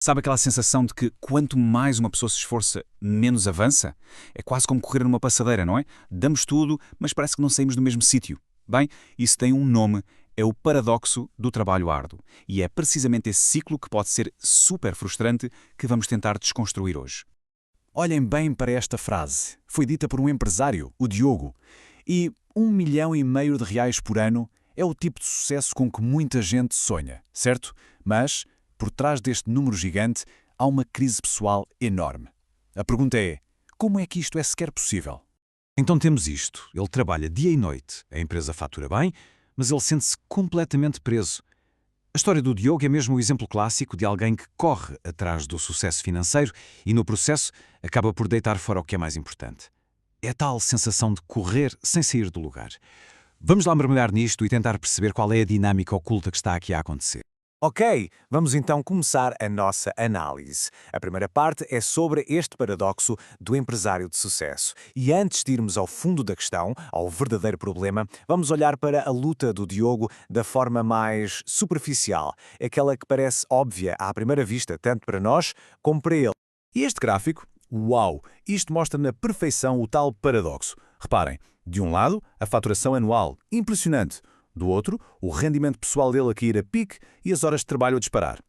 Sabe aquela sensação de que quanto mais uma pessoa se esforça, menos avança? É quase como correr numa passadeira, não é? Damos tudo, mas parece que não saímos do mesmo sítio. Bem, isso tem um nome, é o paradoxo do trabalho árduo. E é precisamente esse ciclo que pode ser super frustrante que vamos tentar desconstruir hoje. Olhem bem para esta frase. Foi dita por um empresário, o Diogo. E 1,5 milhão por ano é o tipo de sucesso com que muita gente sonha, certo? Mas, por trás deste número gigante, há uma crise pessoal enorme. A pergunta é, como é que isto é sequer possível? Então temos isto. Ele trabalha dia e noite, a empresa fatura bem, mas ele sente-se completamente preso. A história do Diogo é mesmo o exemplo clássico de alguém que corre atrás do sucesso financeiro e, no processo, acaba por deitar fora o que é mais importante. É a tal sensação de correr sem sair do lugar. Vamos lá mergulhar nisto e tentar perceber qual é a dinâmica oculta que está aqui a acontecer. Ok, vamos então começar a nossa análise. A primeira parte é sobre este paradoxo do empresário de sucesso. E antes de irmos ao fundo da questão, ao verdadeiro problema, vamos olhar para a luta do Diogo da forma mais superficial, aquela que parece óbvia à primeira vista, tanto para nós como para ele. E este gráfico, uau, isto mostra na perfeição o tal paradoxo. Reparem, de um lado, a faturação anual, impressionante. Do outro, o rendimento pessoal dele a cair a pique e as horas de trabalho a disparar.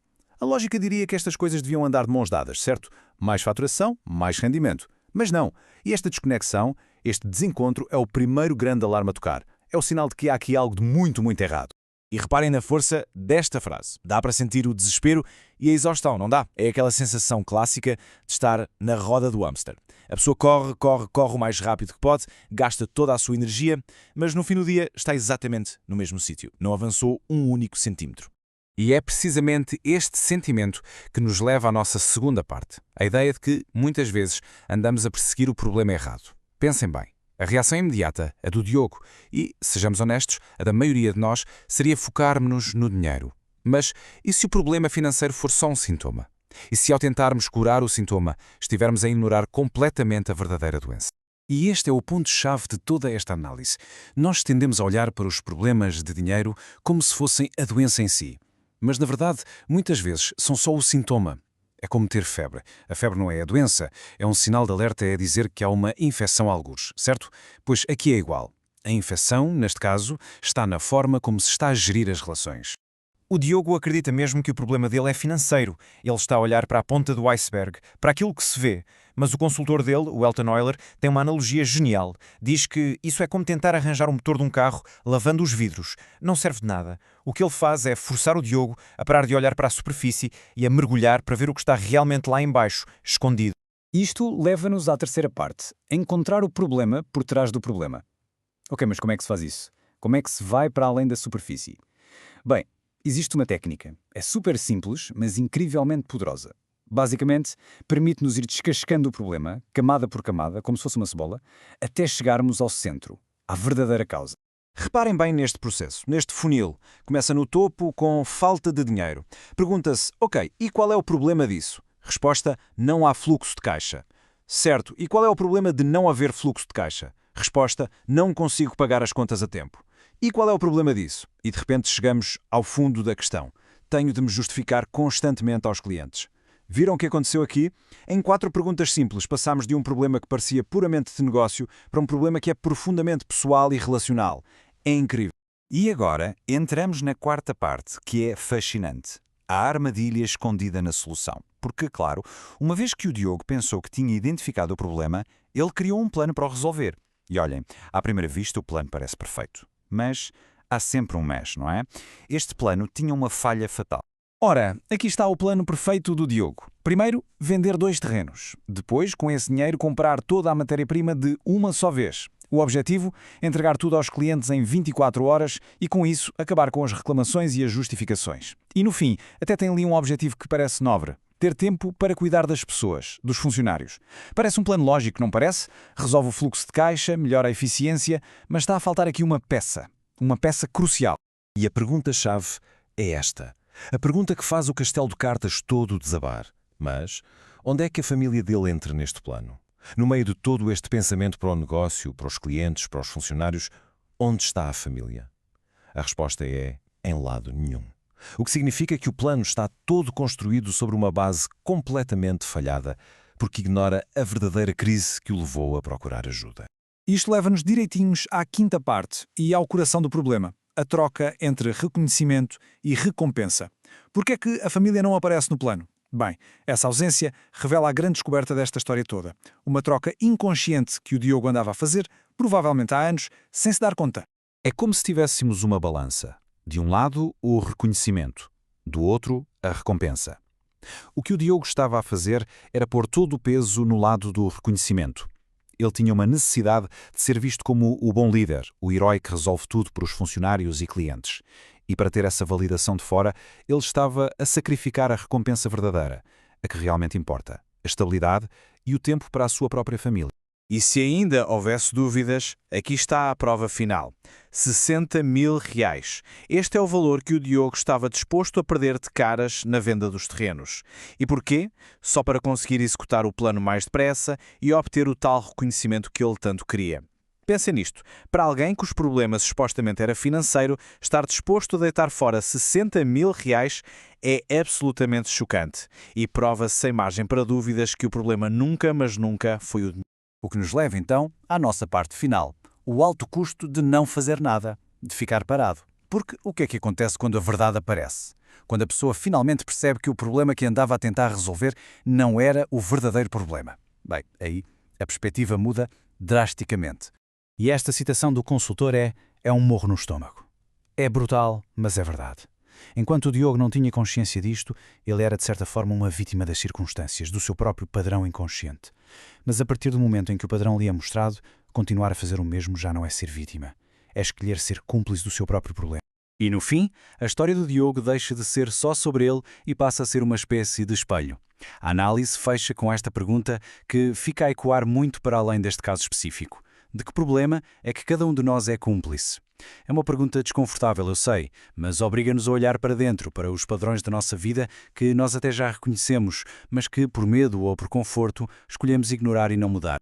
A lógica diria que estas coisas deviam andar de mãos dadas, certo? Mais faturação, mais rendimento. Mas não. E esta desconexão, este desencontro é o primeiro grande alarme a tocar. É o sinal de que há aqui algo de muito, muito errado. E reparem na força desta frase. Dá para sentir o desespero e a exaustão, não dá? É aquela sensação clássica de estar na roda do hamster. A pessoa corre, corre, corre o mais rápido que pode, gasta toda a sua energia, mas no fim do dia está exatamente no mesmo sítio. Não avançou um único centímetro. E é precisamente este sentimento que nos leva à nossa segunda parte. A ideia de que, muitas vezes, andamos a perseguir o problema errado. Pensem bem. A reação imediata, a do Diogo, e, sejamos honestos, a da maioria de nós, seria focarmos-nos no dinheiro. Mas e se o problema financeiro for só um sintoma? E se ao tentarmos curar o sintoma, estivermos a ignorar completamente a verdadeira doença? E este é o ponto-chave de toda esta análise. Nós tendemos a olhar para os problemas de dinheiro como se fossem a doença em si. Mas, na verdade, muitas vezes são só o sintoma. É como ter febre. A febre não é a doença, é um sinal de alerta a dizer que há uma infecção a algures, certo? Pois aqui é igual. A infecção, neste caso, está na forma como se está a gerir as relações. O Diogo acredita mesmo que o problema dele é financeiro. Ele está a olhar para a ponta do iceberg, para aquilo que se vê. Mas o consultor dele, o Elton Euler, tem uma analogia genial. Diz que isso é como tentar arranjar o motor de um carro lavando os vidros. Não serve de nada. O que ele faz é forçar o Diogo a parar de olhar para a superfície e a mergulhar para ver o que está realmente lá embaixo, escondido. Isto leva-nos à terceira parte, encontrar o problema por trás do problema. Ok, mas como é que se faz isso? Como é que se vai para além da superfície? Bem, existe uma técnica. É super simples, mas incrivelmente poderosa. Basicamente, permite-nos ir descascando o problema, camada por camada, como se fosse uma cebola, até chegarmos ao centro, à verdadeira causa. Reparem bem neste processo, neste funil. Começa no topo com falta de dinheiro. Pergunta-se, ok, e qual é o problema disso? Resposta, não há fluxo de caixa. Certo, e qual é o problema de não haver fluxo de caixa? Resposta, não consigo pagar as contas a tempo. E qual é o problema disso? E de repente chegamos ao fundo da questão. Tenho de me justificar constantemente aos clientes. Viram o que aconteceu aqui? Em 4 perguntas simples, passámos de um problema que parecia puramente de negócio para um problema que é profundamente pessoal e relacional. É incrível. E agora entramos na quarta parte, que é fascinante. A armadilha escondida na solução. Porque, claro, uma vez que o Diogo pensou que tinha identificado o problema, ele criou um plano para o resolver. E olhem, à primeira vista o plano parece perfeito. Mas há sempre um mas, não é? Este plano tinha uma falha fatal. Ora, aqui está o plano perfeito do Diogo. Primeiro, vender 2 terrenos. Depois, com esse dinheiro, comprar toda a matéria-prima de uma só vez. O objetivo? Entregar tudo aos clientes em 24 horas e, com isso, acabar com as reclamações e as justificações. E, no fim, até tem ali um objetivo que parece nobre. Ter tempo para cuidar das pessoas, dos funcionários. Parece um plano lógico, não parece? Resolve o fluxo de caixa, melhora a eficiência, mas está a faltar aqui uma peça. Uma peça crucial. E a pergunta-chave é esta. A pergunta que faz o castelo de cartas todo desabar. Mas onde é que a família dele entra neste plano? No meio de todo este pensamento para o negócio, para os clientes, para os funcionários, onde está a família? A resposta é em lado nenhum. O que significa que o plano está todo construído sobre uma base completamente falhada, porque ignora a verdadeira crise que o levou a procurar ajuda. Isto leva-nos direitinhos à quinta parte e ao coração do problema, a troca entre reconhecimento e recompensa. Por que é que a família não aparece no plano? Bem, essa ausência revela a grande descoberta desta história toda. Uma troca inconsciente que o Diogo andava a fazer, provavelmente há anos, sem se dar conta. É como se tivéssemos uma balança. De um lado, o reconhecimento. Do outro, a recompensa. O que o Diogo estava a fazer era pôr todo o peso no lado do reconhecimento. Ele tinha uma necessidade de ser visto como o bom líder, o herói que resolve tudo para os funcionários e clientes. E para ter essa validação de fora, ele estava a sacrificar a recompensa verdadeira, a que realmente importa, a estabilidade e o tempo para a sua própria família. E se ainda houvesse dúvidas, aqui está a prova final. 60 mil reais. Este é o valor que o Diogo estava disposto a perder de caras na venda dos terrenos. E porquê? Só para conseguir executar o plano mais depressa e obter o tal reconhecimento que ele tanto queria. Pensem nisto. Para alguém cujos problemas supostamente era financeiro, estar disposto a deitar fora 60 mil reais é absolutamente chocante. E prova-se sem margem para dúvidas que o problema nunca, mas nunca foi o dinheiro. O que nos leva, então, à nossa parte final. O alto custo de não fazer nada, de ficar parado. Porque o que é que acontece quando a verdade aparece? Quando a pessoa finalmente percebe que o problema que andava a tentar resolver não era o verdadeiro problema. Bem, aí a perspectiva muda drasticamente. E esta citação do consultor é um morro no estômago. É brutal, mas é verdade. Enquanto o Diogo não tinha consciência disto, ele era de certa forma uma vítima das circunstâncias, do seu próprio padrão inconsciente. Mas a partir do momento em que o padrão lhe é mostrado, continuar a fazer o mesmo já não é ser vítima. É escolher ser cúmplice do seu próprio problema. E no fim, a história do Diogo deixa de ser só sobre ele e passa a ser uma espécie de espelho. A análise fecha com esta pergunta que fica a ecoar muito para além deste caso específico. De que problema é que cada um de nós é cúmplice? É uma pergunta desconfortável, eu sei, mas obriga-nos a olhar para dentro, para os padrões da nossa vida que nós até já reconhecemos, mas que, por medo ou por conforto, escolhemos ignorar e não mudar.